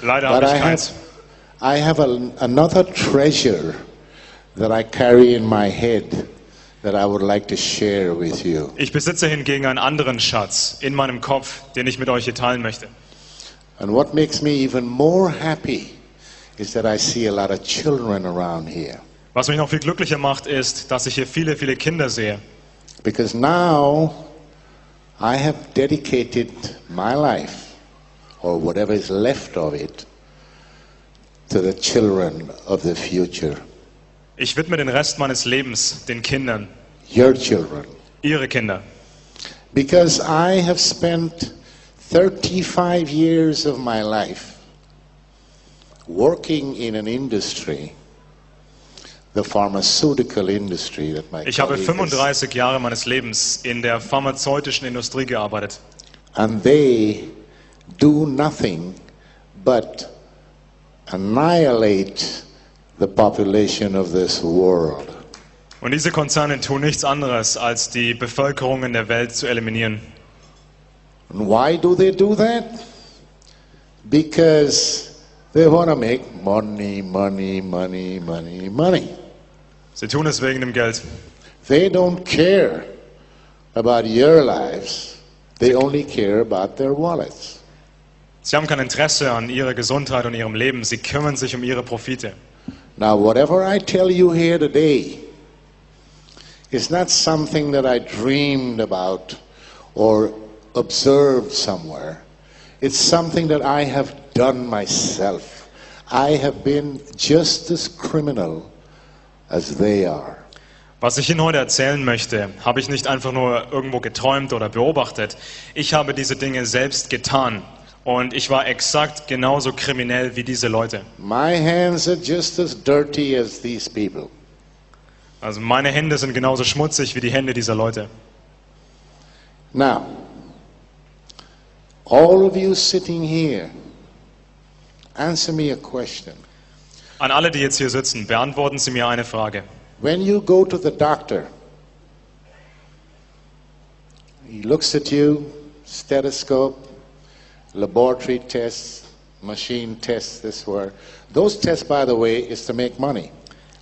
Leider But habe ich keins. I have another treasure that I carry in my head that I would like to share with you. Ich besitze hingegen einen anderen Schatz in meinem Kopf, den ich mit euch hier teilen möchte. And what makes me even more happy is that I see a lot of children around here. Was mich noch viel glücklicher macht, ist, dass ich hier viele, viele Kinder sehe. Because now I have dedicated my life, or whatever is left of it, to the children of the future. Ich widme den Rest meines Lebens den Kindern, Your children. ihre Kinder. Because I have spent 35 years of my life working in an industry, the pharmaceutical industry that my Ich habe colleague 35 Jahre meines Lebens in der pharmazeutischen Industrie gearbeitet. and they do nothing but annihilate the population of this world. Und diese Konzerne tun nichts anderes, als die Bevölkerung in der Welt zu eliminieren. And why do they do that? Because they want to make money, money, money, money, money. Sie tun es wegen dem Geld. They don't care about your lives. They only care about their wallets. Sie haben kein Interesse an ihrer Gesundheit und ihrem Leben. Sie kümmern sich um ihre Profite. Now, whatever I tell you here today is not something that I dreamed about or observed somewhere. It's something that I have done myself. I have been just as criminal as they are. Was ich Ihnen heute erzählen möchte, habe ich nicht einfach nur irgendwo geträumt oder beobachtet. Ich habe diese Dinge selbst getan. Und ich war exakt genauso kriminell wie diese Leute. My hands are just as dirty as these people. Also meine Hände sind genauso schmutzig wie die Hände dieser Leute. Now, all of you sitting here, answer me a question. An alle, die jetzt hier sitzen, beantworten Sie mir eine Frage. When you go to the doctor, he looks at you, stethoscope, laboratory tests, machine tests, this were. Those tests, by the way, is to make money.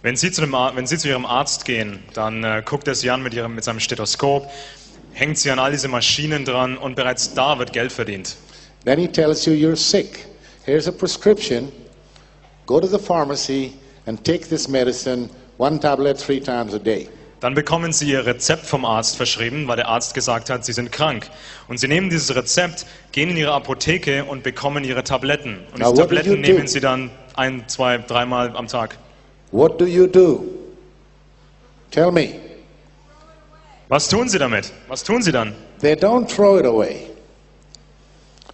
Wenn Sie zu Ihrem Arzt gehen, dann guckt er Sie an mit seinem Stethoskop, hängt Sie an all diese Maschinen dran und bereits da wird Geld verdient. Then he tells you you're sick. Here's a prescription. Go to the pharmacy and take this medicine, 1 tablet 3 times a day. Dann bekommen Sie Ihr Rezept vom Arzt verschrieben, weil der Arzt gesagt hat, Sie sind krank. Und Sie nehmen dieses Rezept, gehen in Ihre Apotheke und bekommen Ihre Tabletten. Und Now, diese what do you Tabletten do? nehmen Sie dann 1, 2, 3 Mal am Tag. What do you do? Tell me. Was tun Sie damit? Was tun Sie dann? They don't throw it away.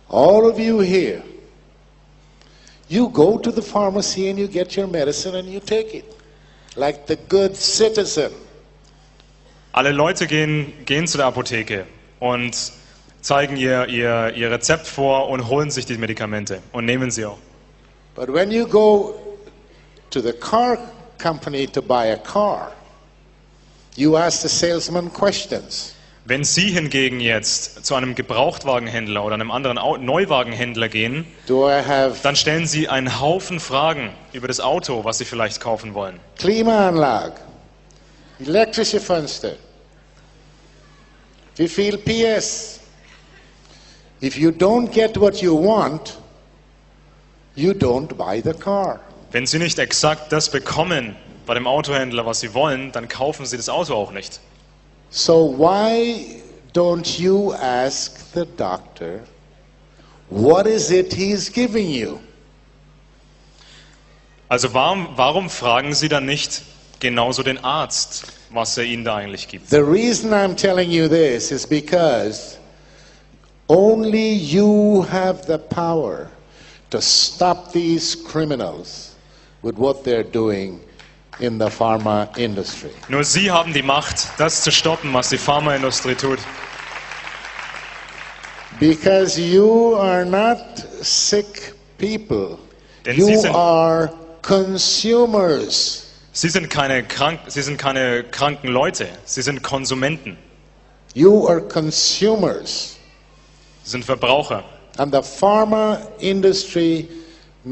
All of you here, you go to the pharmacy and you get your medicine and you take it. Like the good citizen. Alle Leute gehen zu der Apotheke und zeigen ihr Rezept vor und holen sich die Medikamente und nehmen sie auch. But when you go to the car company to buy a car, you ask the salesman questions. Wenn Sie hingegen jetzt zu einem Gebrauchtwagenhändler oder einem anderen Neuwagenhändler gehen, Do I have dann stellen Sie einen Haufen Fragen über das Auto, was Sie vielleicht kaufen wollen. Klimaanlage, elektrische Fenster, wie viel PS? If you don't get what you want, you don't buy the car. Wenn Sie nicht exakt das bekommen bei dem Autohändler, was Sie wollen, dann kaufen Sie das Auto auch nicht. So why don't you ask the doctor, what is it he's giving you? Also warum fragen Sie dann nicht genauso den Arzt, was er Ihnen da eigentlich gibt? The reason I'm telling you this is because only you have the power to stop these criminals with what they're doing in the pharma industry. Nur Sie haben die Macht, das zu stoppen, was die Pharmaindustrie tut. Because you are not sick people. Denn Sie You sind- are consumers. Sie sind keine kranken Leute, Sie sind Konsumenten, You are consumers. Sie sind Verbraucher. And the pharma industry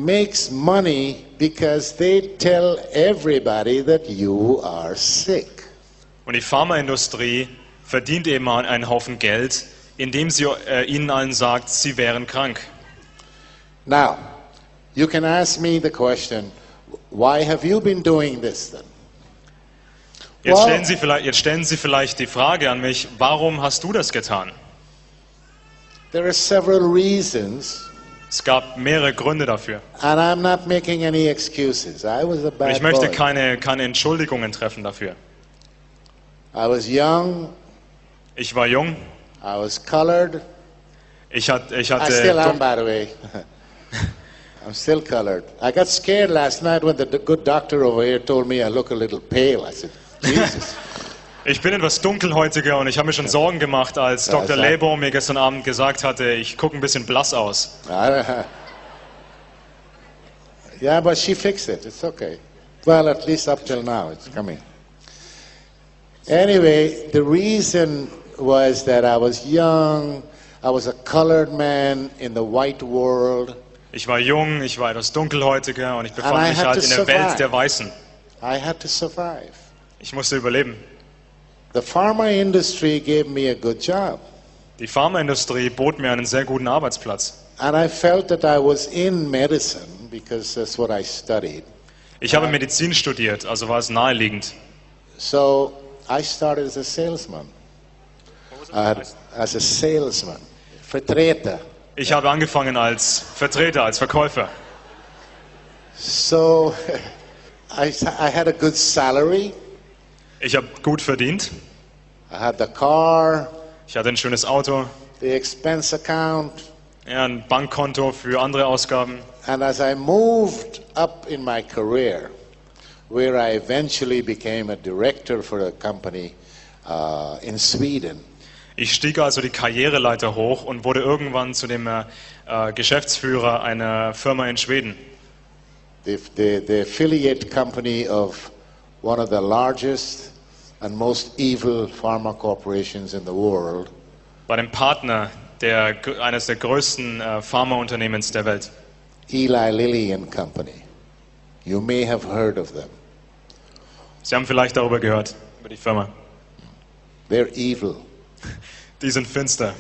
makes money because they tell everybody that you are sick. Und die Pharmaindustrie verdient eben einen Haufen Geld, indem sie ihnen allen sagt, sie wären krank. Now, you can ask me the question, why have you been doing this then? Jetzt Well- stellen Sie vielleicht die Frage an mich, warum hast du das getan? There are several reasons, Es gab mehrere Gründe dafür. and I'm not making any excuses. I was a Und bad ich möchte boy. keine Entschuldigungen treffen dafür. I was young, Ich war jung, I was colored. ich I still am, hatte... by the way. I'm still colored. I got scared last night when the good doctor over here told me I look a little pale. I said, Jesus. Ich bin etwas dunkelhäutiger und ich habe mir schon Sorgen gemacht, als Dr. sag- Lebo mir gestern Abend gesagt hatte, ich gucke ein bisschen blass aus. Yeah, but she fixed it. It's okay. Well, at least up till now, it's coming. Anyway, the reason was that I was young. I was a colored man in the white world. Ich war jung, ich war etwas dunkelhäutiger und ich I befand mich had halt to in der survive. Welt der Weißen. I had to survive. Ich musste überleben. The pharma industry gave me a good job. Die Pharmaindustrie bot mir einen sehr guten Arbeitsplatz. And I felt that I was in medicine because that's what I studied. Ich habe Medizin studiert, also war es naheliegend. So I started as a salesman. As a salesman. Vertreter. Ich habe angefangen als Vertreter, als Verkäufer. So I had a good salary. Ich habe gut verdient. I had the car, Ich hatte ein schönes Auto, the expense account. ja, ein Bankkonto für andere Ausgaben. And as I moved up in my career, where I eventually became a director for a company in Sweden, Ich stieg also die Karriereleiter hoch und wurde irgendwann zu dem Geschäftsführer einer Firma in Schweden. the affiliate company of one of the largest and most evil pharma corporations in the world. Bei dem Partner eines der größten Pharmaunternehmens der Welt. Eli Lilly and Company. You may have heard of them. Sie haben vielleicht darüber gehört, über die Firma. They're evil. Die sind finster.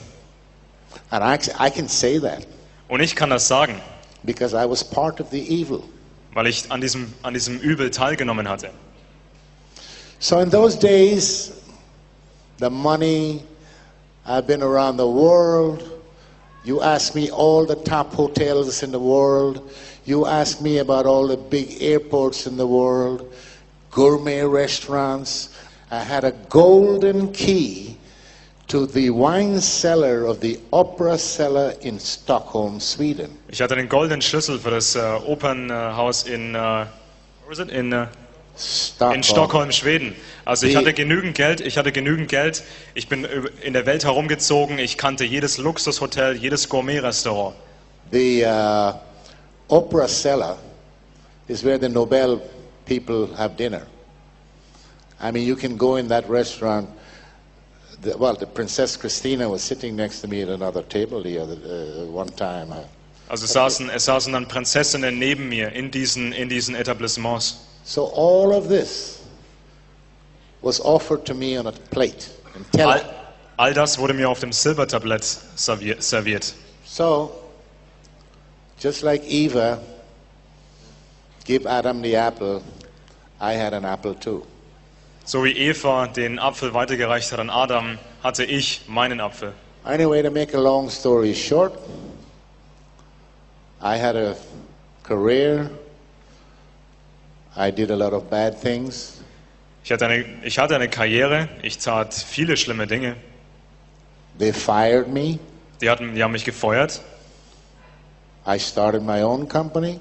And I can say that Und ich kann das sagen, because I was part of the evil. weil ich an diesem Übel teilgenommen hatte. So in those days, the money, I've been around the world. You ask me all the top hotels in the world. You ask me about all the big airports in the world, gourmet restaurants. I had a golden key to the wine cellar of the Opera Cellar in Stockholm, Sweden. Ich hatte den goldenen Schlüssel für das Opernhaus in Stockholm, Schweden. Also ich hatte genügend Geld. Ich bin in der Welt herumgezogen. Ich kannte jedes Luxushotel, jedes Gourmet-Restaurant. The Opera Cellar is where the Nobel people have dinner. I mean, you can go in that restaurant. The Princess Christina was sitting next to me at another table the other one time. Also es saßen dann Prinzessinnen neben mir in diesen Etablissements. So all of this was offered to me on a plate. All das wurde mir auf dem Silbertablett serviert. So, just like Eva gave Adam the apple, I had an apple too. So wie Eva den Apfel weitergereicht hat an Adam, hatte ich meinen Apfel. Anyway, to make a long story short, I had a career. I did a lot of bad things. Ich hatte eine Karriere, ich tat viele schlimme Dinge. They fired me. Die haben mich gefeuert. I started my own company.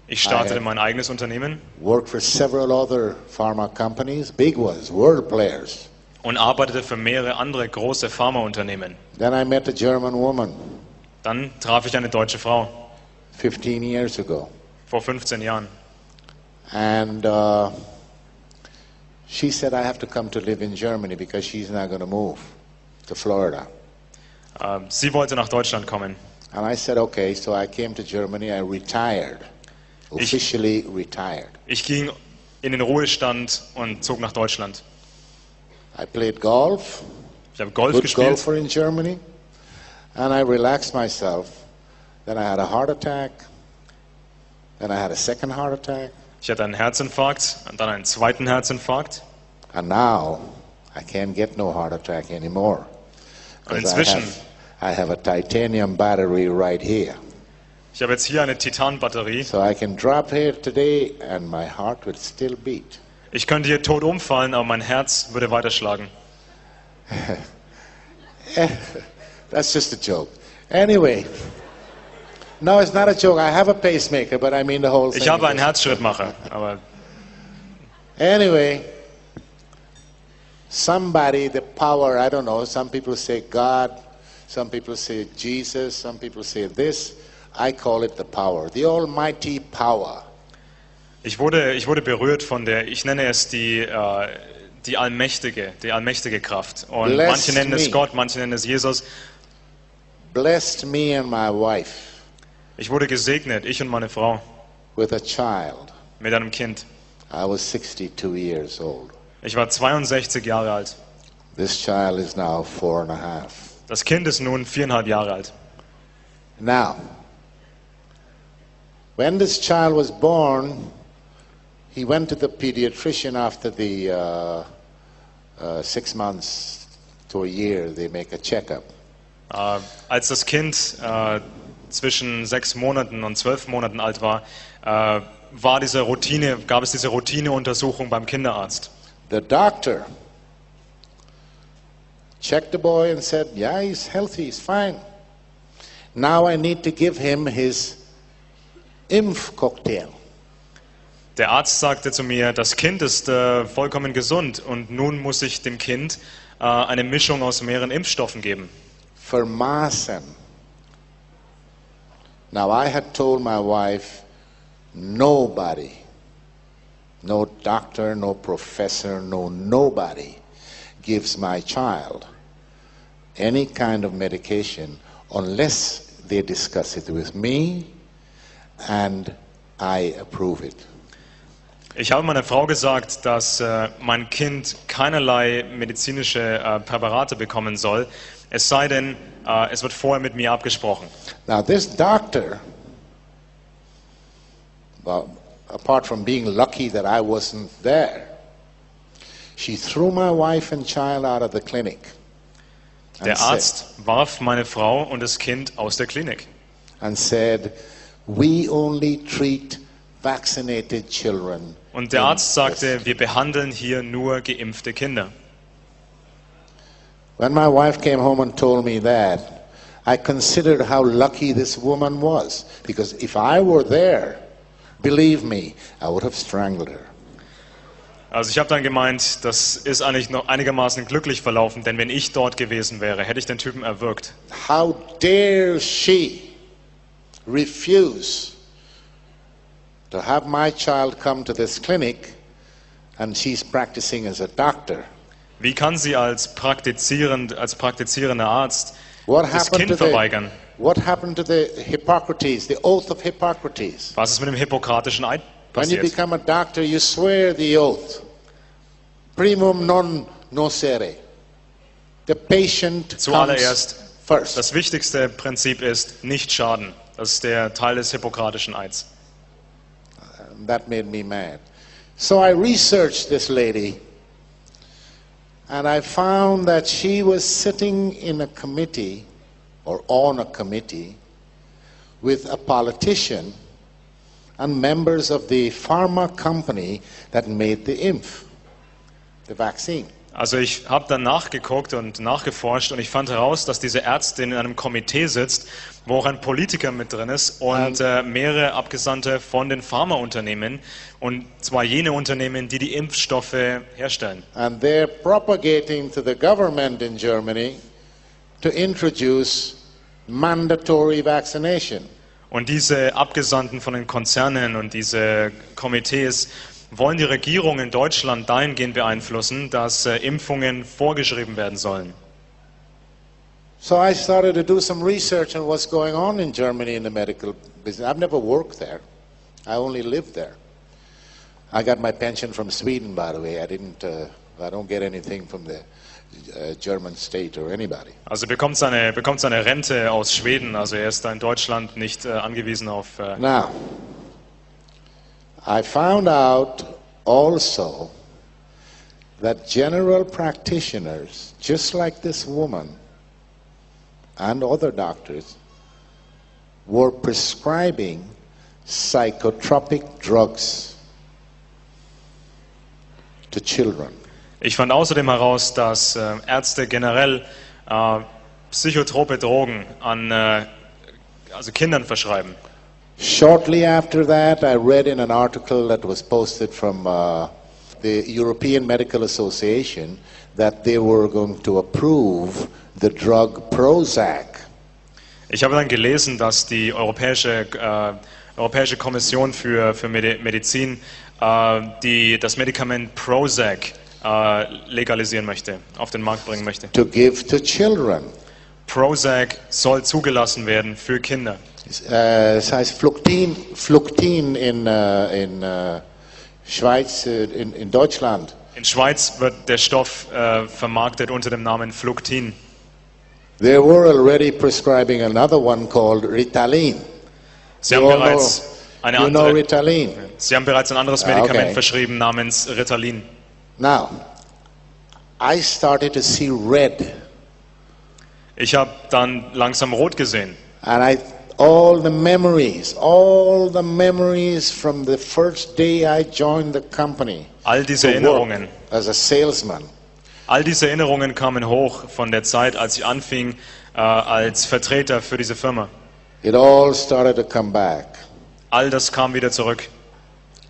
Ich startete mein eigenes Unternehmen Worked for several other pharma companies, big ones, world players. und arbeitete für mehrere andere große Pharmaunternehmen. Then I met a German woman Dann traf ich eine deutsche Frau 15 years ago. vor 15 Jahren. And she said I have to come to live in Germany because she's not going to move to Florida. Sie wollte nach Deutschland kommen. And I said, okay, so I came to Germany, I retired. officially retired. Ich ging in den Ruhestand und zog nach Deutschland. I played golf, Ich habe Golf good gespielt. golfer in Germany, and I relaxed myself. Then I had a heart attack, then I had a second heart attack, Ich hatte einen Herzinfarkt und dann einen zweiten Herzinfarkt. and now I can't get no heart attack anymore. Und 'Cause inzwischen, I have a titanium battery right here. ich habe jetzt hier eine Titanbatterie. So I can drop here today and my heart will still beat. Ich könnte hier tot umfallen, aber mein Herz würde weiterschlagen. That's just a joke. Anyway, no, it's not a joke. I have a pacemaker, but I mean the whole thing. Ich habe einen Herzschrittmacher, aber Anyway, somebody, the power, I don't know, some people say God, some people say Jesus, some people say this. I call it the power, the almighty power. ich wurde berührt von der, ich nenne es die allmächtige Kraft. Und Bless manche nennen es me. Gott, manche nennen es Jesus. Blessed me and my wife Ich wurde gesegnet, ich und meine Frau, with a child. mit einem Kind. I was 62 years old. Ich war 62 Jahre alt. This child is now 4.5. Das Kind ist nun 4,5 Jahre alt. Now, when this child was born, he went to the pediatrician after the 6 months to a year, they make a checkup. Als das Kind zwischen 6 Monaten und 12 Monaten alt war, gab es diese Routineuntersuchung beim Kinderarzt. The doctor checked the boy and said, yeah, he's healthy, he's fine. Now I need to give him his Impfcocktail. Der Arzt sagte zu mir, das Kind ist vollkommen gesund und nun muss ich dem Kind eine Mischung aus mehreren Impfstoffen geben. For Maasen. Now I had told my wife, nobody, no doctor, no professor, nobody gives my child any kind of medication unless they discuss it with me and I approve it. Ich habe meiner Frau gesagt, dass mein Kind keinerlei medizinische Präparate bekommen soll, es sei denn, es wird vorher mit mir abgesprochen. Now this doctor, well, apart from being lucky that I wasn't there, she threw my wife and child out of the clinic. Der Arzt warf meine Frau und das Kind aus der Klinik And said, we only treat vaccinated children. und der Arzt sagte, wir behandeln hier nur geimpfte Kinder. When my wife came home and told me that, I considered how lucky this woman was. Because if I were there, believe me, I would have strangled her. Also ich habe dann gemeint, das ist eigentlich noch einigermaßen glücklich verlaufen, denn wenn ich dort gewesen wäre, hätte ich den Typen erwürgt. How dare she refuse to have my child come to this clinic and she's practicing as a doctor? Wie kann sie als praktizierender Arzt What das happened Kind to verweigern? what happened to the Hippocrates, the oath of Hippocrates? Was ist mit dem hippokratischen Eid When you passiert? become a doctor, you swear the oath. Primum non nocere. The patient comes Zuallererst, first. das wichtigste Prinzip ist, nicht schaden. Das ist der Teil des hippokratischen Eids. That made me mad. So I researched this lady, and I found that she was sitting in a committee, or on a committee, with a politician and members of the pharma company that made the vaccine. Also ich habe dann nachgeguckt und nachgeforscht und ich fand heraus, dass diese Ärztin in einem Komitee sitzt, wo auch ein Politiker mit drin ist und mehrere Abgesandte von den Pharmaunternehmen, und zwar jene Unternehmen, die die Impfstoffe herstellen. And they're propagating to the government in Germany to introduce mandatory vaccination. Und diese Abgesandten von den Konzernen und diese Komitees wollen die Regierung in Deutschland dahingehend beeinflussen, dass Impfungen vorgeschrieben werden sollen. So I started to do some research on what's going on in Germany in the medical business. I've never worked there. I only lived there. I got my pension from Sweden, by the way. I don't get anything from the German state or anybody. Also er bekommt seine Rente aus Schweden, also er ist da in Deutschland nicht angewiesen auf... Now, I found out also that general practitioners, just like this woman and other doctors, were prescribing psychotropic drugs to children. Ich fand außerdem heraus, dass Ärzte generell psychotrope Drogen an also Kindern verschreiben. Shortly after that, I read in an article that was posted from the European Medical Association that they were going to approve the drug Prozac. Ich habe dann gelesen, dass die Europäische Kommission für Medizin das Medikament Prozac legalisieren möchte, auf den Markt bringen möchte. To give to children. Prozac soll zugelassen werden für Kinder. Es heißt Fluctin in Schweiz, in Deutschland. In Schweiz wird der Stoff vermarktet unter dem Namen Fluctin. They were already prescribing another one called Ritalin. Sie haben bereits ein anderes Medikament verschrieben namens Ritalin. Now, I started to see red. Ich habe dann langsam rot gesehen. And all the memories from the first day I joined the company. All diese Erinnerungen. As a salesman. All diese Erinnerungen kamen hoch von der Zeit, als ich anfing als Vertreter für diese Firma. It all started to come back. All das kam wieder zurück.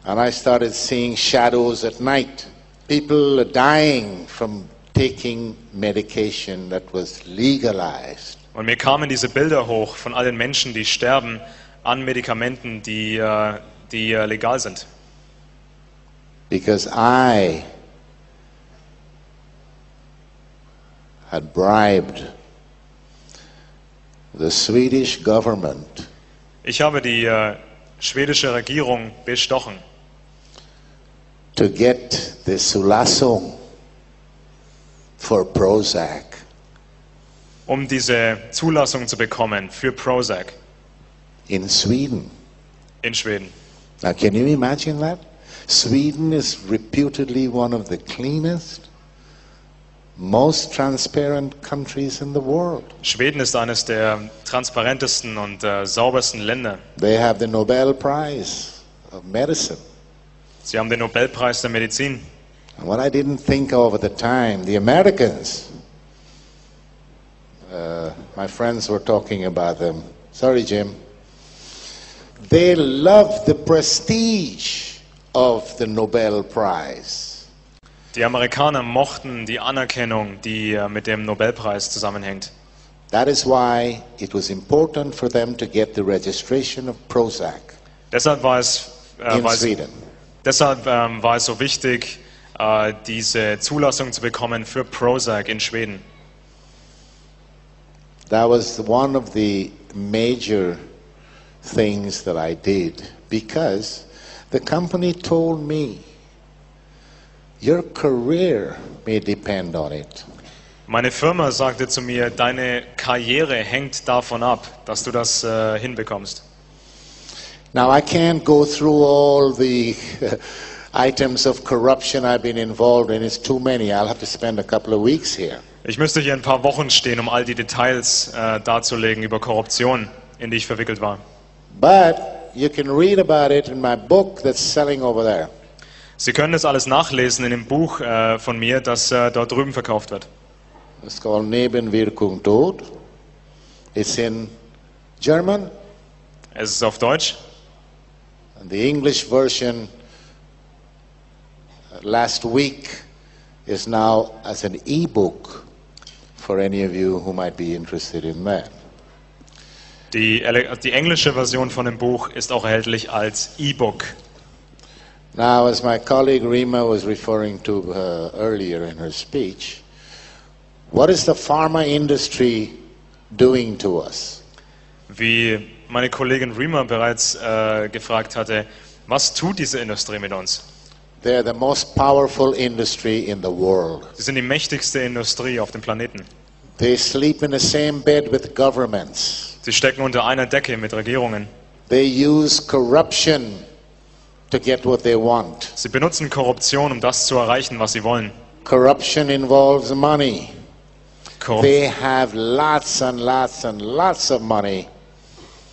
And I started seeing shadows at night. People dying from taking medication that was legalized. Und mir kamen diese Bilder hoch von all den Menschen, die sterben an Medikamenten, die legal sind. Because I had bribed the Swedish government. Ich habe die schwedische Regierung bestochen. To get the Zulassung for Prozac. Diese Zulassung zu bekommen für Prozac. In Sweden. In Schweden. Now can you imagine that? Sweden is reputedly one of the cleanest, most transparent countries in the world. Schweden ist eines der transparentesten und saubersten Länder. They have the Nobel Prize of Medicine. Sie haben den Nobelpreis der Medizin. And what I didn't think of at the time, the Americans, my friends were talking about them. Sorry, Jim. They loved the prestige of the Nobel Prize. Die Amerikaner mochten die Anerkennung, die mit dem Nobelpreis zusammenhängt. That is why it was important for them to get the registration of Prozac Deshalb war es Sweden. Deshalb war es so wichtig, diese Zulassung zu bekommen für Prozac in Schweden. That was one of the major things that I did because the company told me, your career may depend on it. Meine Firma sagte zu mir, deine Karriere hängt davon ab, dass du das hinbekommst. Now I can't go through all the items of corruption I've been involved in. It's too many. I'll have to spend a couple of weeks here. Ich müsste hier ein paar Wochen stehen, um all die Details darzulegen über Korruption, in die ich verwickelt war. But you can read about it in my book that's selling over there. Sie können das alles nachlesen in dem Buch von mir, das dort drüben verkauft wird. It's called Nebenwirkung Tod. It's in German. Es ist auf Deutsch. And the English version last week is now as an e-book for any of you who might be interested in that. Die englische Version von dem Buch ist auch erhältlich als E-Book. Now, as my colleague Rima was referring to earlier in her speech, what is the pharma industry doing to us? Wie meine Kollegin Rima bereits gefragt hatte, Was tut diese Industrie mit uns? They're the most powerful industry in the world. Sie sind die mächtigste Industrie auf dem Planeten. They sleep in the same bed with governments. Sie stecken unter einer Decke mit Regierungen. They use corruption to get what they want. Sie benutzen Korruption, um das zu erreichen, was sie wollen. Corruption involves money. Korrup They have lots and lots and lots of money.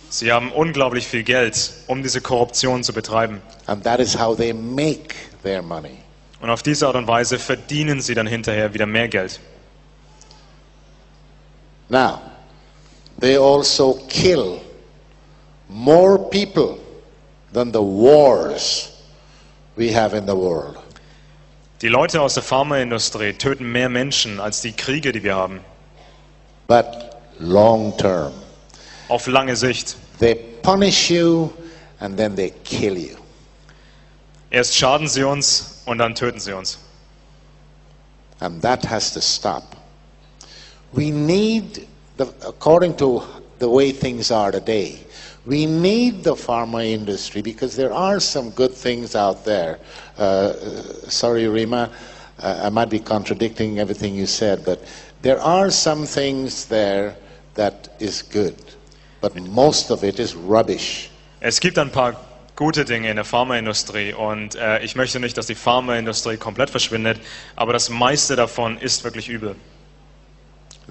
Sie haben unglaublich viel Geld, um diese Korruption zu betreiben. And that is how they make their money. Und auf diese Art und Weise verdienen sie dann hinterher wieder mehr Geld. Now, they also kill more people than the wars we have in the world. Die Leute aus der Pharmaindustrie töten mehr Menschen als die Kriege, die wir haben. But long term, Auf lange Sicht. they punish you and then they kill you. Erst schaden sie uns und dann töten sie uns. And that has to stop. We need, according to the way things are today, we need the pharma industry because there are some good things out there. Sorry, Rima, I might be contradicting everything you said, but there are some things there that is good, but most of it is rubbish. Es gibt ein paar gute Dinge in der Pharmaindustrie und ich möchte nicht, dass die Pharmaindustrie komplett verschwindet, aber das meiste davon ist wirklich übel.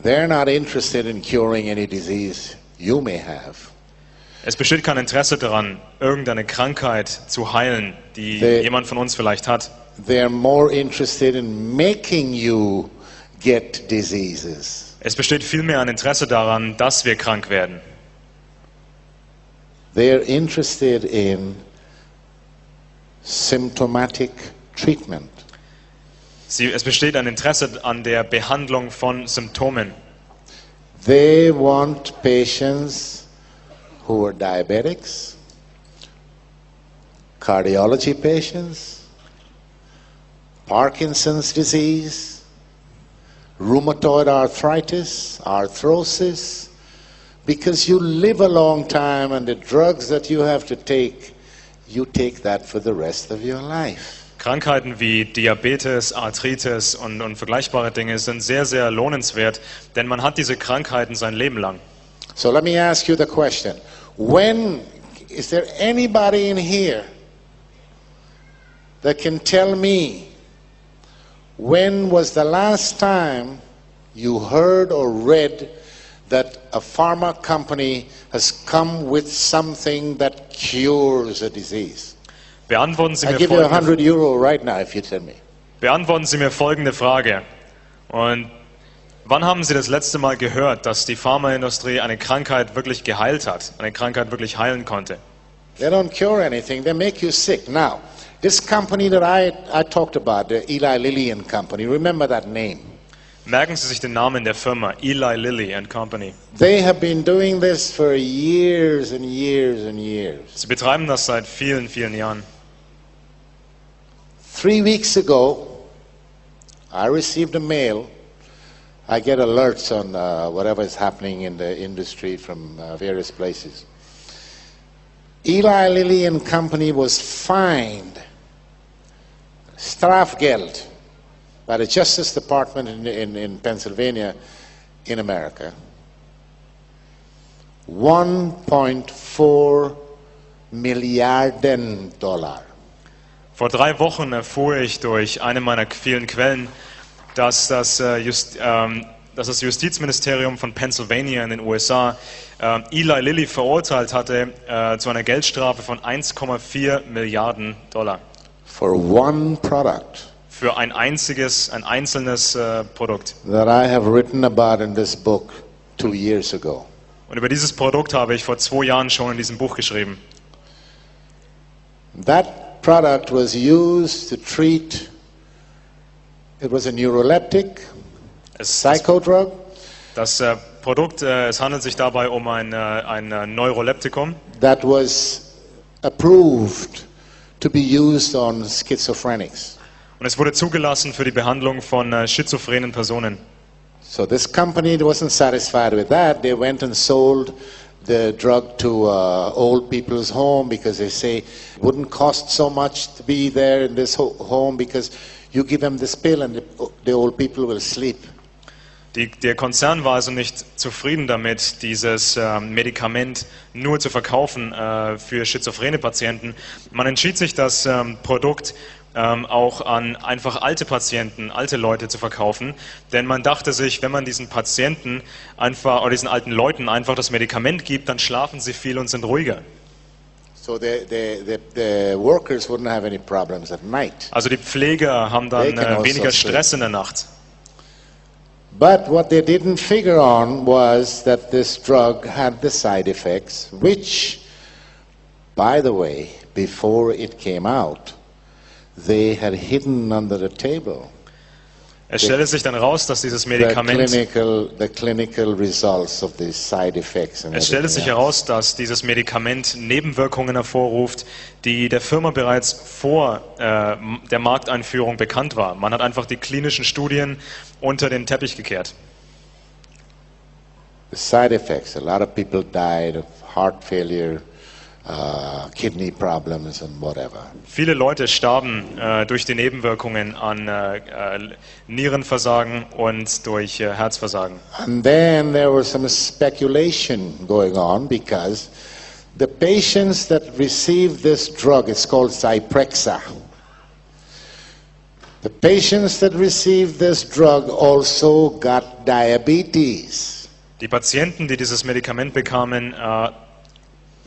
They're not interested in curing any disease you may have. Es besteht kein Interesse daran, irgendeine Krankheit zu heilen, die jemand von uns vielleicht hat. They're more interested in making you get diseases. Es besteht vielmehr ein Interesse daran, dass wir krank werden. They're interested in symptomatic treatment. Es besteht ein Interesse an der Behandlung von Symptomen. They want patients who are diabetics, cardiology patients, Parkinson's disease, rheumatoid arthritis, arthrosis, because you live a long time and the drugs that you have to take, you take that for the rest of your life. Krankheiten wie Diabetes, Arthritis und vergleichbare Dinge sind sehr, sehr lohnenswert, denn man hat diese Krankheiten sein Leben lang. So let me ask you the question. Is there anybody in here that can tell me when was the last time you heard or read that a pharma company has come with something that cures a disease? Beantworten Sie I'll mir give you folgende, €100 right now if you tell me. beantworten Sie mir folgende Frage. Und wann haben Sie das letzte Mal gehört, dass die Pharmaindustrie eine Krankheit wirklich geheilt hat, eine Krankheit wirklich heilen konnte? They don't cure anything, they make you sick. Now, this company that I talked about, the Eli Lilly and Company, remember that name. Merken Sie sich den Namen der Firma, Eli Lilly and Company. They have been doing this for years and years and years. Sie betreiben das seit vielen, vielen Jahren. 3 weeks ago, I received a mail. I get alerts on whatever is happening in the industry from various places. Eli Lilly and Company was fined, Strafgeld, by the Justice Department in Pennsylvania, in America. $1.4 Milliarden. Vor 3 Wochen erfuhr ich durch eine meiner vielen Quellen, dass das Justizministerium von Pennsylvania in den USA Eli Lilly verurteilt hatte zu einer Geldstrafe von $1,4 Milliarden. For one product Für ein einzelnes Produkt. that I have written about in this book 2 years ago. Und über dieses Produkt habe ich vor 2 Jahren schon in diesem Buch geschrieben. That product was used to treat, it was a neuroleptic, psychodrug, Das Produkt, es handelt sich dabei um ein Neuroleptikum, that was approved to be used on schizophrenics. und es wurde zugelassen für die Behandlung von schizophrenen Personen. So this company wasn't satisfied with that. They went and sold the drug to old people's home because they say it wouldn't cost so much to be there in this home because you give them this pill and the old people will sleep. Der Konzern war also nicht zufrieden damit, dieses Medikament nur zu verkaufen für schizophrene Patienten. Man entschied sich, das Produkt auch an einfach alte Patienten, alte Leute zu verkaufen, denn man dachte sich, wenn man diesen Patienten einfach oder diesen alten Leuten einfach das Medikament gibt, dann schlafen sie viel und sind ruhiger. So the workers wouldn't have any problems at night. Also die Pfleger haben dann weniger Stress in der Nacht. But what they didn't figure on was that this drug had the side effects, which, by the way, before it came out, they had hidden under the table. Es stellte sich dann raus, dass dieses Medikament the clinical results of these side effects and Es stellte sich heraus, dass dieses Medikament Nebenwirkungen hervorruft, die der Firma bereits vor der Markteinführung bekannt war. Man hat einfach die klinischen Studien unter den Teppich gekehrt. The side effects, a lot of people died of heart failure, kidney problems and whatever. Viele Leute starben durch die Nebenwirkungen an Nierenversagen und durch Herzversagen. And then there was some speculation going on because the patients that received this drug, it's called Zyprexa. The patients that received this drug also got diabetes. Die Patienten, die dieses Medikament bekamen,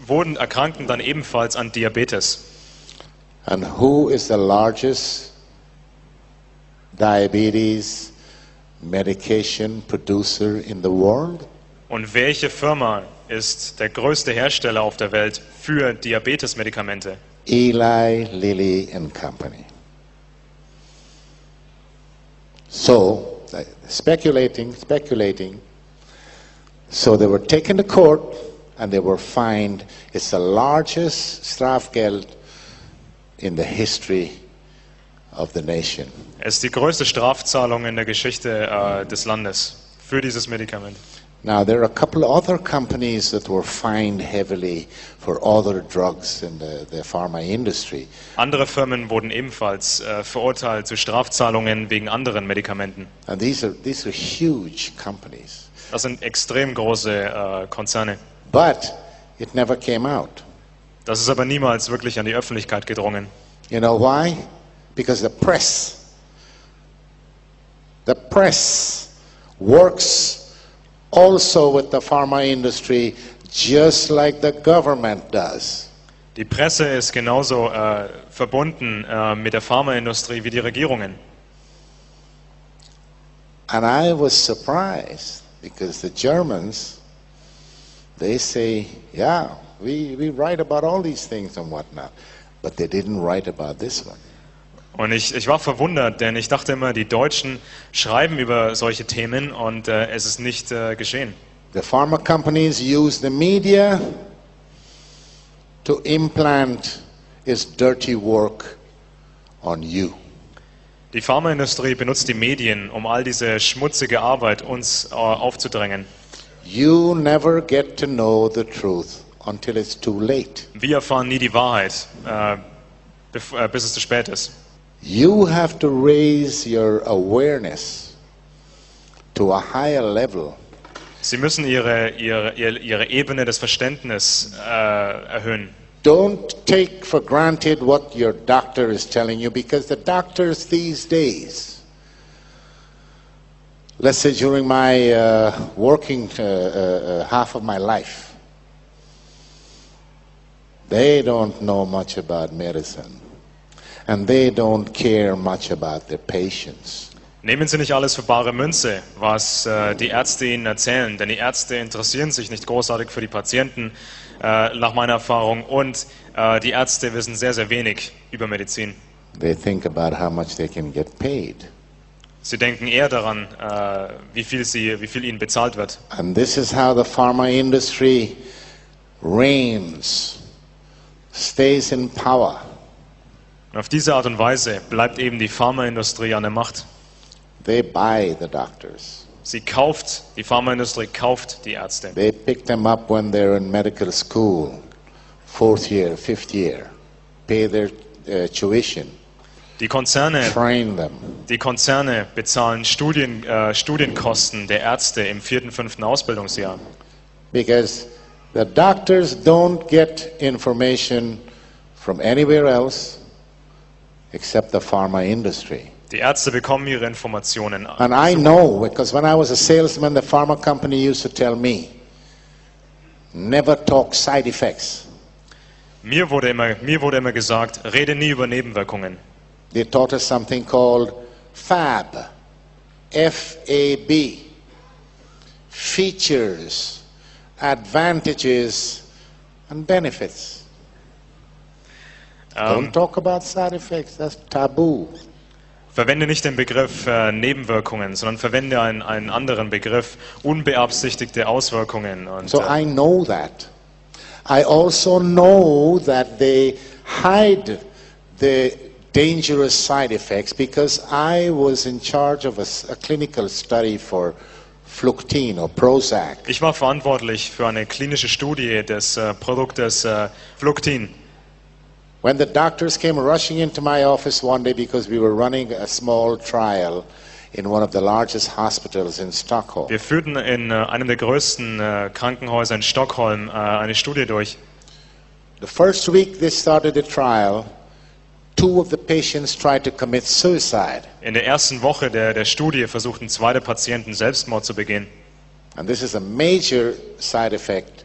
erkrankten dann ebenfalls an Diabetes. And who is the largest diabetes medication producer in the world? Und welche Firma ist der größte Hersteller auf der Welt für Diabetesmedikamente? Eli Lilly and Company. So, speculating. So they were taken to court and they were fined. It's the largest Strafgeld in the history of the nation. Es ist die größte Strafzahlung in der Geschichte des Landes für dieses Medikament. Now there are a couple of other companies that were fined heavily for other drugs in the pharma industry. Andere Firmen wurden ebenfalls verurteilt zu Strafzahlungen wegen anderen Medikamenten. And these are huge companies. Das sind extrem große Konzerne. But it never came out. Das ist aber niemals wirklich an die Öffentlichkeit gedrungen. You know why? Because the press works also with the pharma industry just like the government does. Die Presse ist genauso verbunden mit der Pharmaindustrie wie die Regierungen. And I was surprised because the Germans, they say, yeah, we write about all these things and whatnot, but they didn't write about this one. Und ich war verwundert, denn ich dachte immer, die Deutschen schreiben über solche Themen und es ist nicht geschehen. The pharma companies use the media to implant its dirty work on you. Die Pharmaindustrie benutzt die Medien, um all diese schmutzige Arbeit uns aufzudrängen. You never get to know the truth until it's too late. Wir erfahren nie die Wahrheit, bis es zu spät ist. You have to raise your awareness to a higher level. Sie müssen ihre Ebene des Verständnisses erhöhen. Don't take for granted what your doctor is telling you, because the doctors these days, let's say during my working half of my life, they don't know much about medicine. And they don't care much about their patients. Nehmen Sie nicht alles für bare Münze, was die Ärzte Ihnen erzählen, denn die Ärzte interessieren sich nicht großartig für die Patienten, nach meiner Erfahrung, und die Ärzte wissen sehr, sehr wenig über Medizin. They think about how much they can get paid. Sie denken eher daran, wie viel ihnen bezahlt wird. And this is how the pharma industry reigns, stays in power. Und auf diese Art und Weise bleibt eben die Pharmaindustrie an der Macht. They buy the doctors. Die Pharmaindustrie kauft die Ärzte. They pick them up when they're in medical school, 4th year, 5th year, pay their tuition, Die Konzerne train them. Die Konzerne bezahlen Studienkosten der Ärzte im 4., 5. Ausbildungsjahr. Because the doctors don't get information from anywhere else except the pharma industry. Die Ärzte bekommen ihre Informationen. And I know, because when I was a salesman, the pharma company used to tell me, never talk side effects. Mir wurde immer gesagt, rede nie über Nebenwirkungen. They taught us something called FAB, F-A-B, features, advantages, and benefits. Don't talk about side effects, that's taboo. Verwende nicht den Begriff Nebenwirkungen, sondern verwende einen anderen Begriff, unbeabsichtigte Auswirkungen. Und, So I know that. I also know that they hide the dangerous side effects because I was in charge of a clinical study for Fluctine or Prozac. Ich war verantwortlich für eine klinische Studie des Produktes Fluctin. When the doctors came rushing into my office one day because we were running a small trial in one of the largest hospitals in Stockholm. Wir führten in einem der größten Krankenhäuser in Stockholm eine Studie durch. The first week they started the trial, 2 of the patients tried to commit suicide. In der ersten Woche der Studie versuchten 2 der Patienten Selbstmord zu begehen. And this is a major side effect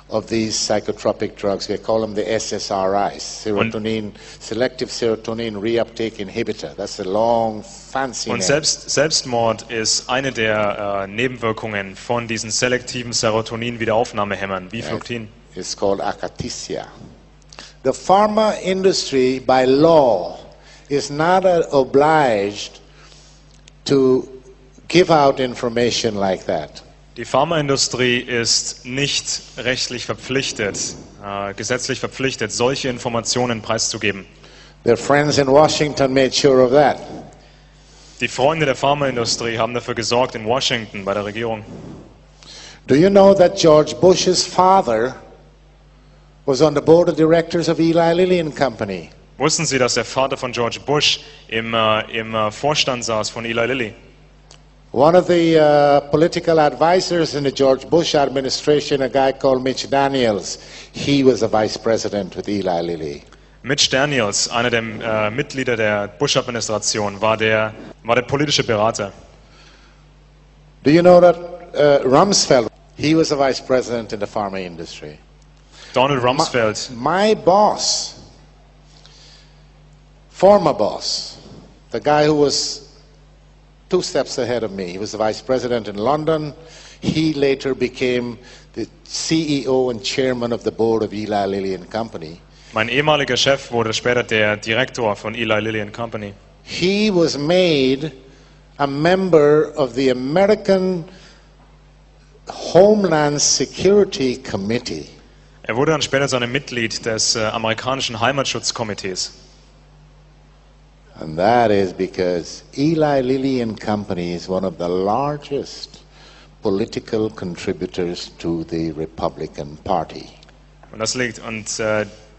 of these psychotropic drugs. We call them the SSRIs, selective serotonin reuptake inhibitor. That's a long, fancy Und name. Selbstmord ist eine der Nebenwirkungen von diesen selektiven Serotonin-Wiederaufnahmehämmern, wie Fluctin. It's called akathisia. The pharma industry, by law, is not obliged to give out information like that. Die Pharmaindustrie ist nicht rechtlich verpflichtet, gesetzlich verpflichtet, solche Informationen preiszugeben. Their friends in Washington made sure of that. Die Freunde der Pharmaindustrie haben dafür gesorgt in Washington bei der Regierung. Do you know that George Bush's father was on the board of directors of Eli Lilly and Company? Wussten Sie, dass der Vater von George Bush im Vorstand saß von Eli Lilly? One of the political advisors in the George Bush administration, a guy called Mitch Daniels, he was a vice president with Eli Lilly. Mitch Daniels, einer der Mitglieder der Bush-Administration, war der politische Berater. Do you know that Rumsfeld, he was a vice president in the pharma industry. Donald Rumsfeld. My boss, former boss, the guy who was 2 steps ahead of me. He was the vice president in London. He later became the CEO and chairman of the board of Eli Lilly and Company. Mein ehemaliger Chef wurde später der Direktor von Eli Lilly and Company. He was made a member of the American Homeland Security Committee. Er wurde dann später so ein Mitglied des amerikanischen Heimatschutzkomitees. And that is because Eli Lilly and Company is one of the largest political contributors to the Republican Party. Und das liegt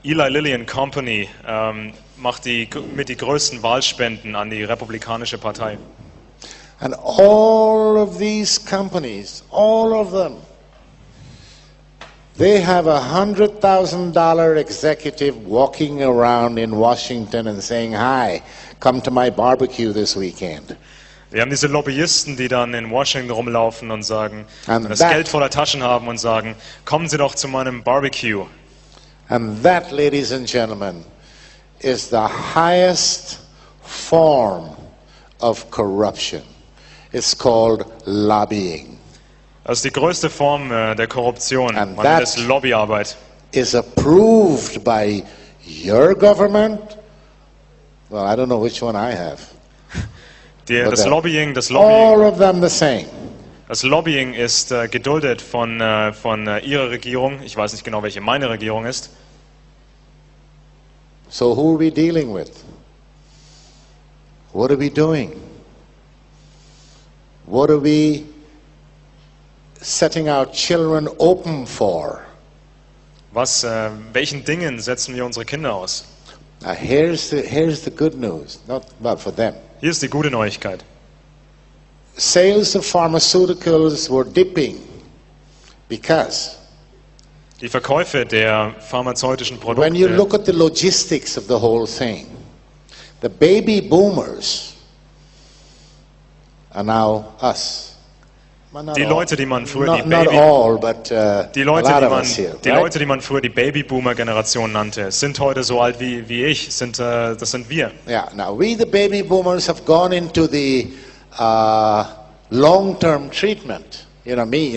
Eli Lilly and Company macht mit die größten Wahlspenden an die Republikanische Partei. And all of these companies, all of them, they have $100,000 executive walking around in Washington and saying, "Hi, come to my barbecue this weekend." Wir haben diese Lobbyisten, die dann in Washington rumlaufen und sagen, And und das that- Geld voller Taschen haben und sagen, kommen Sie doch zu meinem Barbecue. And that, ladies and gentlemen, is the highest form of corruption. It's called lobbying. Das ist die größte Form der Korruption. And Man nennt that- es Lobbyarbeit. Is approved by your government. Well, I don't know which one I have. Das that- Lobbying All of them the same. Das Lobbying ist geduldet von Ihrer Regierung. Ich weiß nicht genau, welche meine Regierung ist. So who are we dealing with? What are we doing? What are we setting our children open for? Welchen Dingen setzen wir unsere Kinder aus? Now here's the good news, not for them. Hier ist die gute Neuigkeit. Sales of pharmaceuticals were dipping because Die Verkäufe der pharmazeutischen when you Produkte, look at the logistics of the whole thing, the baby boomers are now us. Well, not die all. Leute, die man früher Not all, but die a Leute, lot die of man, us here, die right? Leute, die man früher die Babyboomer-Generation nannte, sind heute so alt wie ich. Das sind wir. Yeah. Now we, the baby boomers, have gone into the long-term treatment. You know me.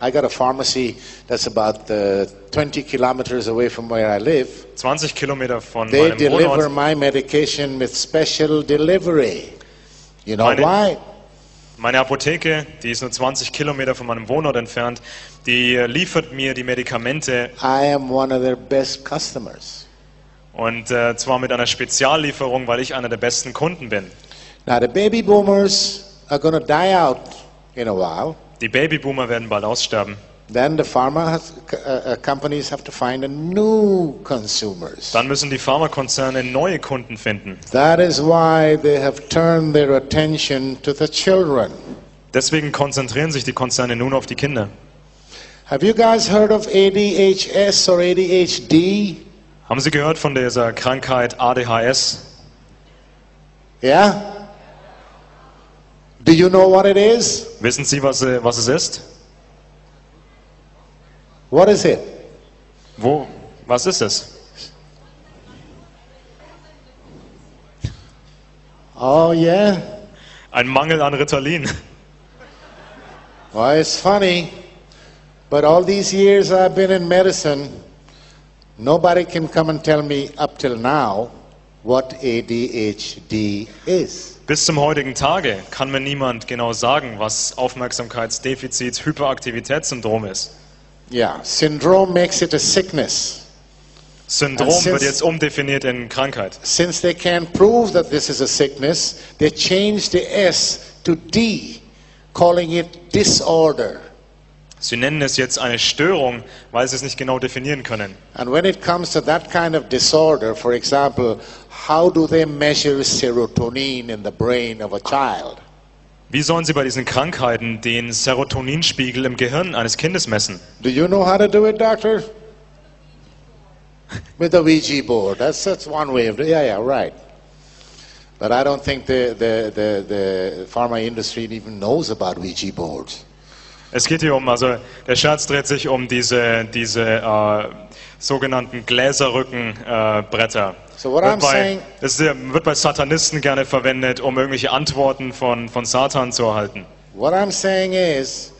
I got a pharmacy that's about 20 kilometers away from where I live. 20 Kilometer von They meinem deliver Wohnort. my medication with special delivery. You know Meine- why? Meine Apotheke, die ist nur 20 Kilometer von meinem Wohnort entfernt, die liefert mir die Medikamente I am one of their best customers. und zwar mit einer Speziallieferung, weil ich einer der besten Kunden bin. Now the baby boomers are going to die out in a while. Die Babyboomer werden bald aussterben. Then the pharma companies have to find a new consumers. Dann müssen die Pharmakonzerne neue Kunden finden. That is why they have turned their attention to the children. Deswegen konzentrieren sich die Konzerne nun auf die Kinder. Have you guys heard of ADHS or ADHD? Haben Sie gehört von dieser Krankheit ADHS? Yeah? Do you know what it is? Wissen Sie, was es ist? What is it? Was ist es? Oh yeah? Ein Mangel an Ritalin. Well, it's funny, but all these years I've been in medicine, nobody can come and tell me up till now what ADHD is. Bis zum heutigen Tage kann mir niemand genau sagen, was Aufmerksamkeitsdefizits-Hyperaktivitätssyndrom ist. Yeah, syndrome makes it a sickness. Syndrom And since- wird jetzt umdefiniert in Krankheit. Since they can't prove that this is a sickness, they changed the S to D, calling it disorder. Sie nennen es jetzt eine Störung, weil sie es nicht genau definieren können. And when it comes to that kind of disorder, for example, how do they measure serotonin in the brain of a child? Wie sollen sie bei diesen Krankheiten den Serotoninspiegel im Gehirn eines Kindes messen? Do you know how to do it, doctor? With a Ouija board. That's one way of doing it. Yeah, right. But I don't think the pharma industry even knows about Ouija boards. Es geht hier also der Scherz dreht sich um diese sogenannten Gläserrückenbretter. So what I'm saying, Es wird bei Satanisten gerne verwendet, um irgendwelche Antworten von Satan zu erhalten. what I'm saying is,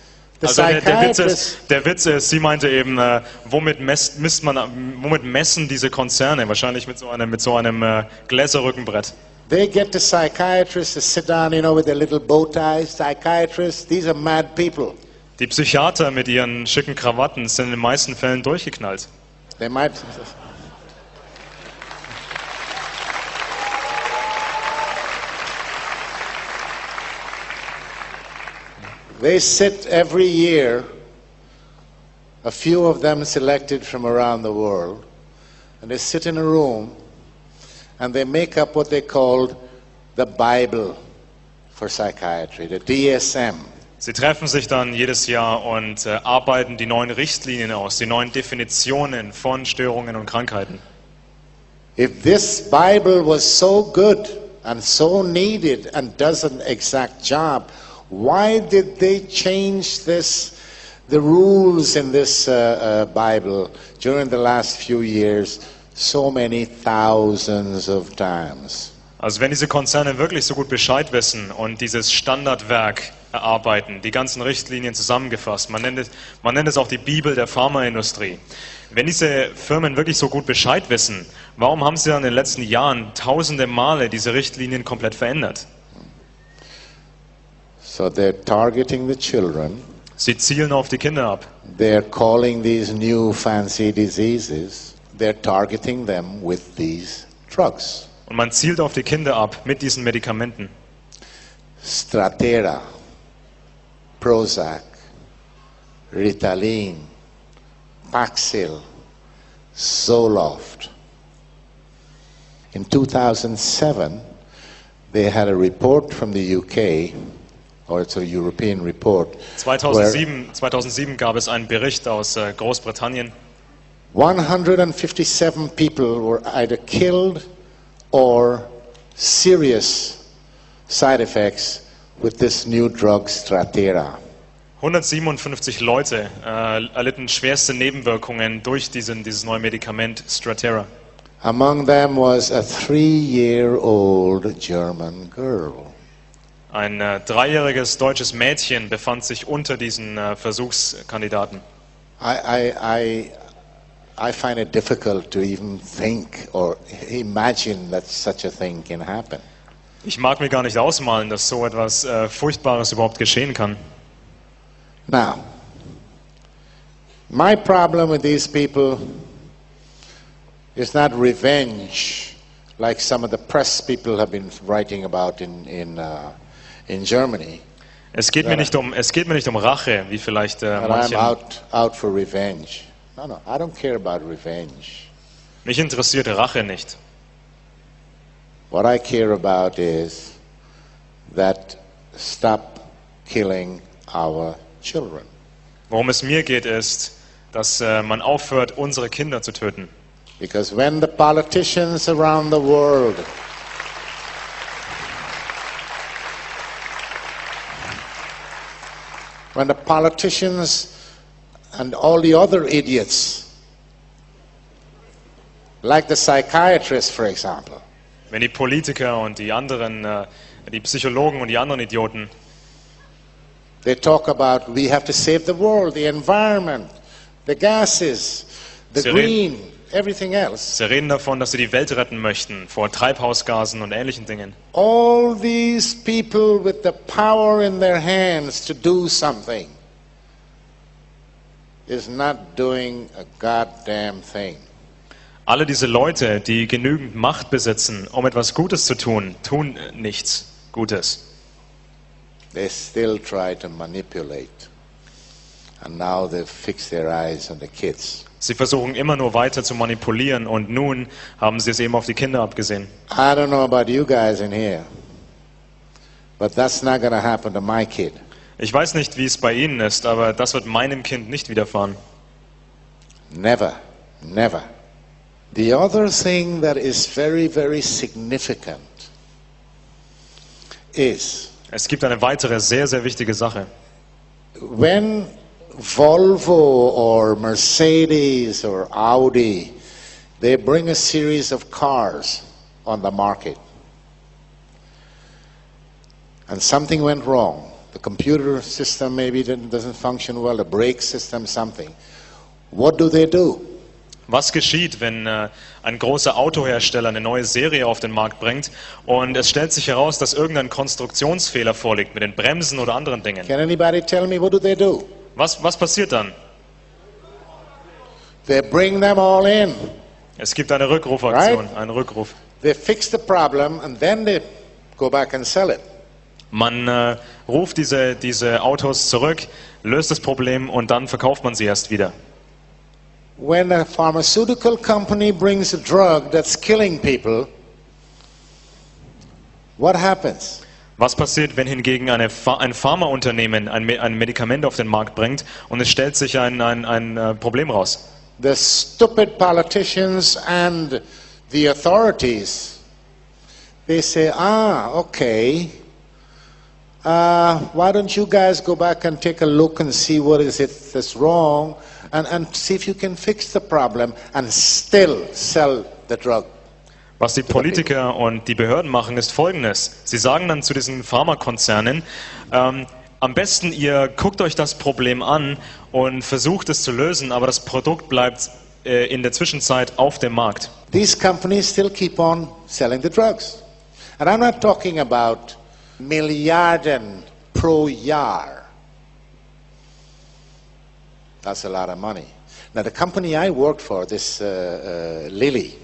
the Also psychiatrists, der Witz ist, sie meinte eben, womit messen diese Konzerne? Wahrscheinlich mit so einem Gläserrückenbrett. they get the psychiatrists to sit down, with their little bow ties. Psychiatrists, these are mad people. Die Psychiater mit ihren schicken Krawatten sind in den meisten Fällen durchgeknallt. They might. They sit every year, a few of them selected from around the world, and they sit in a room and they make up what they called the Bible for psychiatry, the DSM. Sie treffen sich dann jedes Jahr und arbeiten die neuen Richtlinien aus, die neuen Definitionen von Störungen und Krankheiten. If this Bible was so good and so needed and does an exact job, why did they change the rules in this Bible during the last few years so many thousands of times? Also wenn diese Konzerne wirklich so gut Bescheid wissen und dieses Standardwerk erarbeiten, die ganzen Richtlinien zusammengefasst, man nennt es auch die Bibel der Pharmaindustrie. Wenn diese Firmen wirklich so gut Bescheid wissen, warum haben sie dann in den letzten Jahren tausende Male diese Richtlinien komplett verändert? So they're targeting the children. Sie zielen auf die Kinder ab. They're calling these new fancy diseases. They're targeting them with these drugs. Und man zielt auf die Kinder ab mit diesen Medikamenten. Stratera, Prozac, Ritalin, Paxil, Zoloft. In 2007, they had a report from the UK, or it's a European report. 2007 gab es einen Bericht aus Großbritannien. 157 people were either killed or serious side effects with this new drug Strattera. 157 Leute erlitten schwerste Nebenwirkungen durch dieses neue Medikament Strattera. Among them was a 3-year-old German girl. Ein 3-jähriges deutsches Mädchen befand sich unter diesen Versuchskandidaten. I find it difficult to even think or imagine that such a thing can happen. Ich mag mir gar nicht ausmalen, dass so etwas Furchtbares überhaupt geschehen kann. Now, my problem with these people is not revenge, like some of the press people have been writing about in Germany. Es geht mir nicht um Rache, wie vielleicht manche. I'm out for revenge. No, I don't care about revenge. Mich interessiert Rache nicht. What I care about is that stop killing our children. Worum es mir geht, ist, dass man aufhört, unsere Kinder zu töten. Because when the politicians around the world and all the other idiots, like the psychiatrists, for example, wenn die Politiker und die anderen, die Psychologen und die anderen Idioten, they talk about we have to save the world, the environment, the gases, the green, everything else. Sie reden davon, dass sie die Welt retten möchten vor Treibhausgasen und ähnlichen Dingen. All these people with the power in their hands to do something is not doing a goddamn thing. Alle diese Leute, die genügend Macht besitzen, um etwas Gutes zu tun, tun nichts Gutes. They still try to manipulate. And now they've fixed their eyes on the kids. Sie versuchen immer nur weiter zu manipulieren und nun haben sie es eben auf die Kinder abgesehen. I don't know about you guys in here, but that's not going to happen to my kid. Ich weiß nicht, wie es bei Ihnen ist, aber das wird meinem Kind nicht widerfahren. Never, never. The other thing that is very, very significant is Es gibt eine weitere sehr, sehr wichtige Sache. when Volvo or Mercedes or Audi, they bring a series of cars on the market and something went wrong. The computer system maybe doesn't function well, the brake system, something. What do? Was geschieht, wenn ein großer Autohersteller eine neue Serie auf den Markt bringt und es stellt sich heraus, dass irgendein Konstruktionsfehler vorliegt mit den Bremsen oder anderen Dingen? Can anybody tell me what do? Was passiert dann? They bring them all in. Es gibt eine Rückrufaktion, Right? einen Rückruf. They fix the problem and then they go back and sell it. Man ruft diese Autos zurück, löst das Problem und dann verkauft man sie erst wieder. When a pharmaceutical company brings a drug that's killing people, what happens? Was passiert, wenn hingegen ein Pharmaunternehmen ein Medikament auf den Markt bringt und es stellt sich ein Problem raus? The stupid politicians and the authorities, they say, okay, why don't you guys go back and take a look and see what is it that's wrong and see if you can fix the problem and still sell the drug. Was die Politiker und die Behörden machen, ist Folgendes. Sie sagen dann zu diesen Pharmakonzernen, am besten ihr guckt euch das Problem an und versucht es zu lösen, aber das Produkt bleibt in der Zwischenzeit auf dem Markt. These companies still keep on selling the drugs. And I'm not talking about Milliarden pro Jahr. That's a lot of money. Now the company I worked for, this Lilly,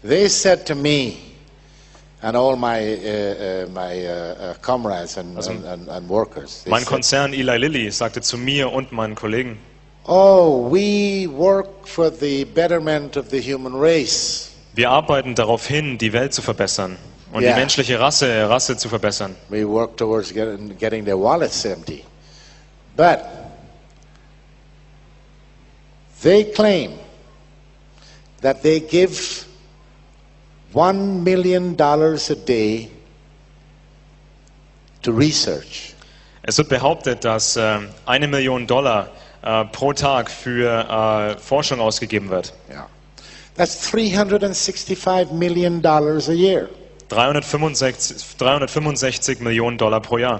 they said to me, And all my comrades and workers. They Mein said, Konzern Eli Lilly sagte zu mir und meinen Kollegen, oh, we work for the betterment of the human race. wir arbeiten darauf hin, die Welt zu verbessern und Ja. die menschliche Rasse zu verbessern. We work towards getting their wallets empty. But they claim that they give $1 million a day to research. Es wird behauptet, dass $1 Million pro Tag für Forschung ausgegeben wird. Yeah. That's $365 million a year. 365 Millionen Dollar pro Jahr.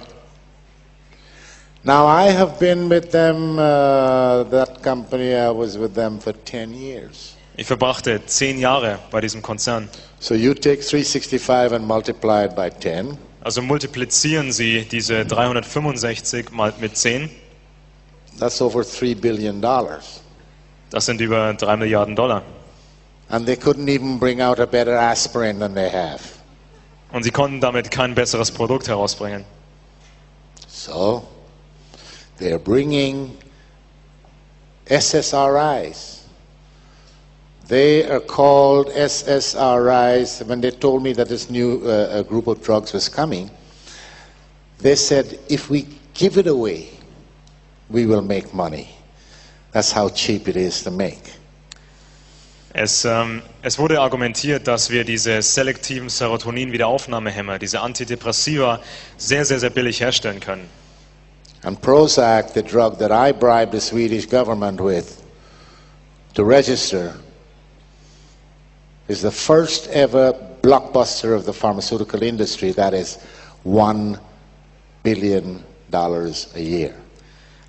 Now I have been with them, that company, I was with them for 10 years. Ich verbrachte 10 Jahre bei diesem Konzern. So you take 365 and multiply it by 10. Also multiplizieren Sie diese 365 mal mit 10. That's over $3 billion. Das sind über 3 Milliarden Dollar. And they couldn't even bring out a better aspirin than they have. Und sie konnten damit kein besseres Produkt herausbringen. So they're bringing SSRIs. They are called SSRIs. When they told me that this new group of drugs was coming, they said, if we give it away, we will make money. That's how cheap it is to make. Es wurde argumentiert, dass wir diese selektiven Serotonin-Wiederaufnahmehämmer, diese Antidepressiva, sehr, sehr, sehr billig herstellen können. And Prozac, the drug that I bribed the Swedish government with to register, is the first ever blockbuster of the pharmaceutical industry. That is $1 billion a year.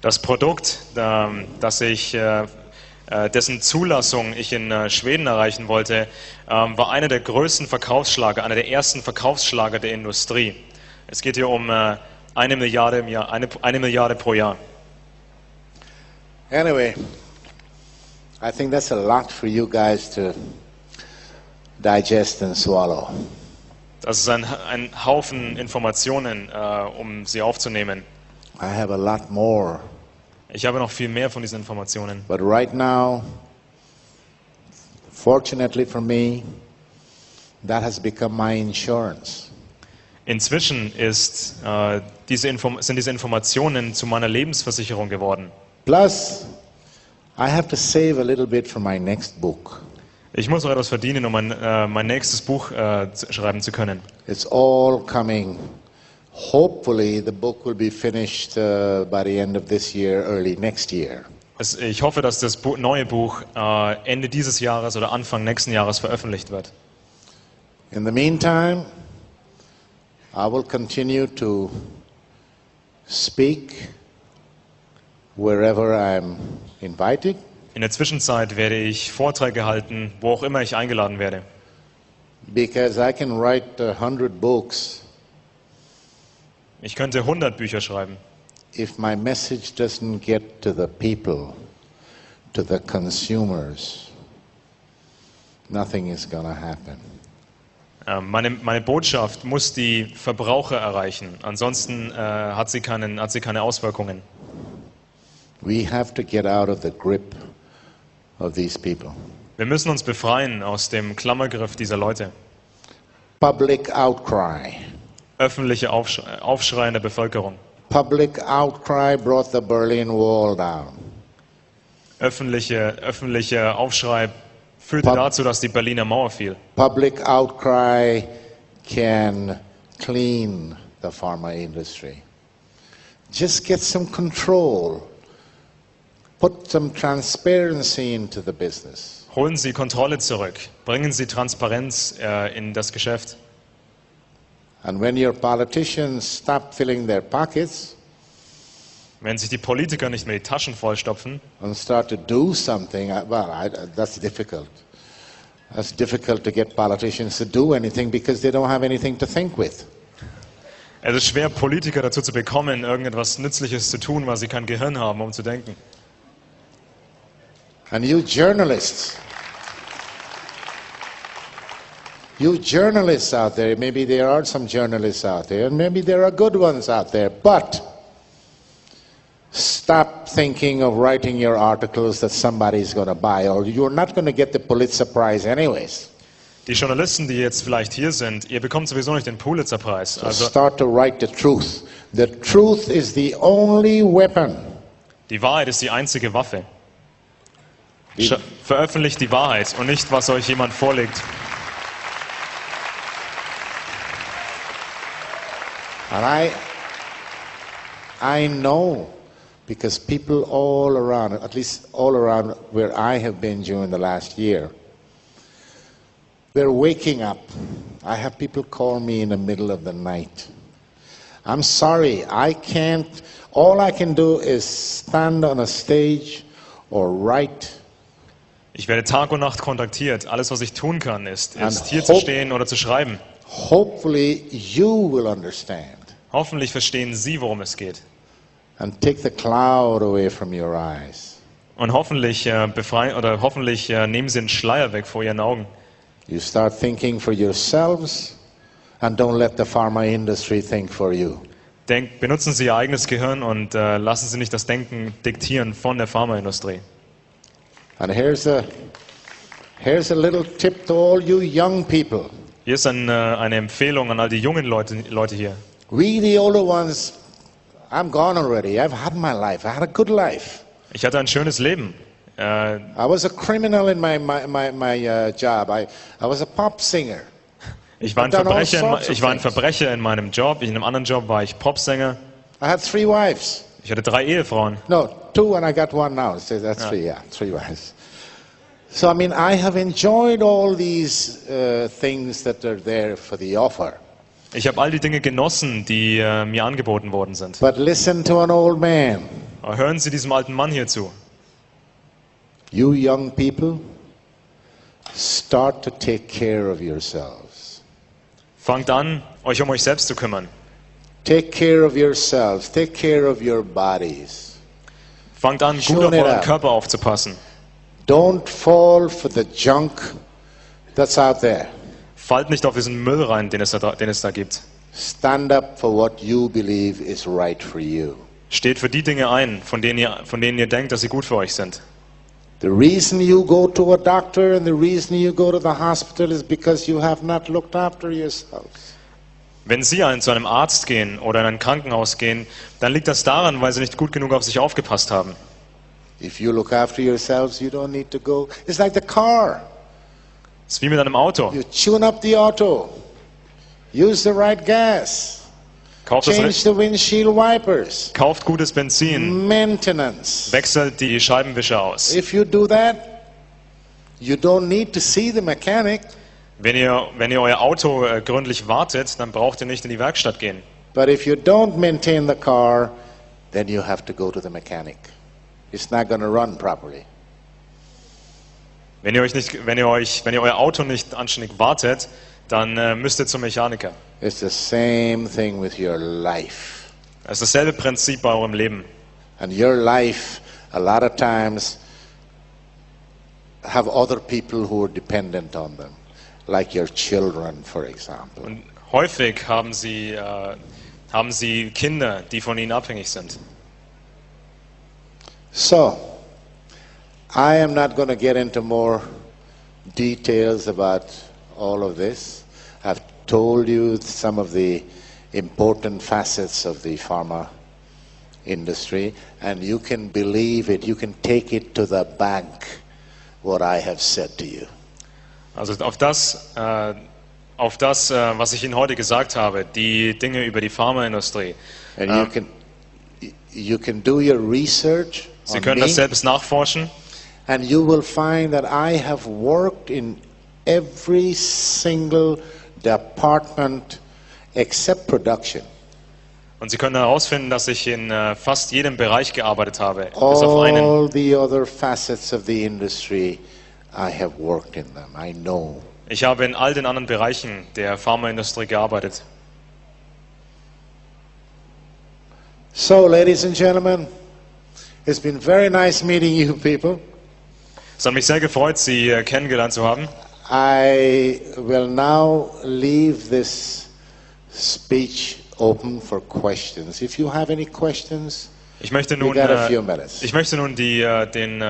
Das Produkt, dessen Zulassung ich in Schweden erreichen wollte, war einer der größten Verkaufsschlager, einer der ersten Verkaufsschlager der Industrie. Es geht hier um 1 Milliarde im Jahr, eine Milliarde pro Jahr. Anyway, I think that's a lot for you guys to digest and swallow. Das ist ein Haufen Informationen, um sie aufzunehmen. I have a lot more. Ich habe noch viel mehr von diesen Informationen. But right now, fortunately for me, that has become my insurance. Inzwischen sind diese Informationen zu meiner Lebensversicherung geworden. Plus, I have to save a little bit for my next book. Ich muss noch etwas verdienen, um mein nächstes Buch schreiben zu können. It's all coming. Hopefully, the book will be finished by the end of this year, early next year. Ich hoffe, dass das neue Buch Ende dieses Jahres oder Anfang nächsten Jahres veröffentlicht wird. In the meantime, I will continue to speak wherever I'm invited. In der Zwischenzeit werde ich Vorträge halten, wo auch immer ich eingeladen werde. Because I can write 100 books. Ich könnte 100 Bücher schreiben. If my message doesn't get to the people, to the consumers, nothing is going to happen. Meine Botschaft muss die Verbraucher erreichen, ansonsten hat sie keine Auswirkungen. We have to get out of the grip of these people. Wir müssen uns befreien aus dem Klammergriff dieser Leute. Public outcry. Öffentliche Aufschrei in der Bevölkerung. Public outcry brought the Berlin Wall down. Öffentlicher Aufschrei führte dazu, dass die Berliner Mauer fiel. Public outcry can clean the pharma industry. Just get some control. Put some transparency into the business. Holen Sie Kontrolle zurück. Bringen Sie Transparenz in das Geschäft. And when your politicians stop filling their pockets, wenn sich die Politiker nicht mehr die Taschen vollstopfen and start to do something, that's difficult. That's difficult to get politicians to do anything because they don't have anything to think with. Es ist schwer, Politiker dazu zu bekommen, irgendetwas Nützliches zu tun, weil sie kein Gehirn haben, um zu denken. And you journalists, You journalists out there, maybe there are some journalists out there, and maybe there are good ones out there, but stop thinking of writing your articles that somebody's going to buy, or you're not going to get the Pulitzer Prize anyways. Die Journalisten, die jetzt vielleicht hier sind, ihr bekommt sowieso nicht den Pulitzerpreis. So start to write the truth. The truth is the only weapon. Die Wahrheit ist die einzige Waffe. Veröffentlicht die Wahrheit und nicht, was euch jemand vorlegt. And I know, because people all around, at least all around where I have been during the last year, they're waking up. I have people call me in the middle of the night. I'm sorry, I can't, all I can do is stand on a stage or write. Ich werde Tag und Nacht kontaktiert. Alles, was ich tun kann, ist hier zu stehen oder zu schreiben. Hopefully you will understand. Hoffentlich verstehen Sie, worum es geht. And take the cloud away from your eyes. Und hoffentlich nehmen Sie den Schleier weg vor Ihren Augen. You start thinking for yourselves and don't let the pharma industry think for you. Benutzen Sie Ihr eigenes Gehirn und lassen Sie nicht das Denken diktieren von der Pharmaindustrie. And here's a little tip to all you young people. Hier ist eine Empfehlung an all die jungen Leute hier. We the older ones, I'm gone already. I've had my life. I had a good life. Ich hatte ein schönes Leben. I was a criminal in my job. I was a pop singer. Ich war ein Verbrecher in meinem Job. In einem anderen Job war ich Popsänger. I had 3 wives. Ich hatte 3 Ehefrauen. No, 2 and I got 1 now. So that's 3, yeah, 3 wives. So I mean, I have enjoyed all these things that are there for the offer. Ich habe all die Dinge genossen, die mir angeboten worden sind. But listen to an old man. Aber hören Sie diesem alten Mann hier zu. You young people, start to take care of yourselves. Fangt an, euch um euch selbst zu kümmern. Take care of yourselves. Take care of your bodies. Fangt an, gut auf euren Körper aufzupassen. Don't fall for the junk that's out there. Fallt nicht auf diesen Müll rein, den es da gibt. Stand up for what you believe is right for you. Steht für die Dinge ein, von denen ihr denkt, dass sie gut für euch sind. The reason you go to a doctor and the reason you go to the hospital is because you have not looked after yourselves. Wenn Sie zu einem Arzt gehen oder in ein Krankenhaus gehen, dann liegt das daran, weil Sie nicht gut genug auf sich aufgepasst haben. If you look after yourselves, you don't need to go. It's like the car. Es ist wie mit einem Auto. You tune up the auto. Use the right gas. Change the windshield wipers. Kauft gutes Benzin. Maintenance. Wechselt die Scheibenwischer aus. If you do that, you don't need to see the mechanic. Wenn ihr euer Auto gründlich wartet, dann braucht ihr nicht in die Werkstatt gehen. But if you don't maintain the car, then you have to go to the mechanic. It's not going to run properly. Wenn ihr euer Auto nicht anständig wartet, dann müsst ihr zum Mechaniker. It's the same thing with your life. Es ist dasselbe Prinzip bei eurem Leben. And your life, a lot of times, have other people who are dependent on them, like your children, for example. Und häufig haben sie Kinder, die von ihnen abhängig sind. So, I am not going to get into more details about all of this. I've told you some of the important facets of the pharma industry, and you can believe it, you can take it to the bank, what I have said to you. Also auf das, was ich Ihnen heute gesagt habe, die Dinge über die Pharmaindustrie. And you can do your research. Sie können das selbst nachforschen. And you will find that I have worked in every single department except production. Und Sie können herausfinden, dass ich in fast jedem Bereich gearbeitet habe, bis auf einen. All the other facets of the industry, I have worked in them. I know. Ich habe in all den anderen Bereichen der Pharmaindustrie gearbeitet. So, ladies and gentlemen, it's been very nice meeting you people. Es hat mich sehr gefreut, Sie kennengelernt zu haben. I will now leave this speech open for questions. If you have any questions, Ich möchte we nun, got a few minutes. ich möchte nun den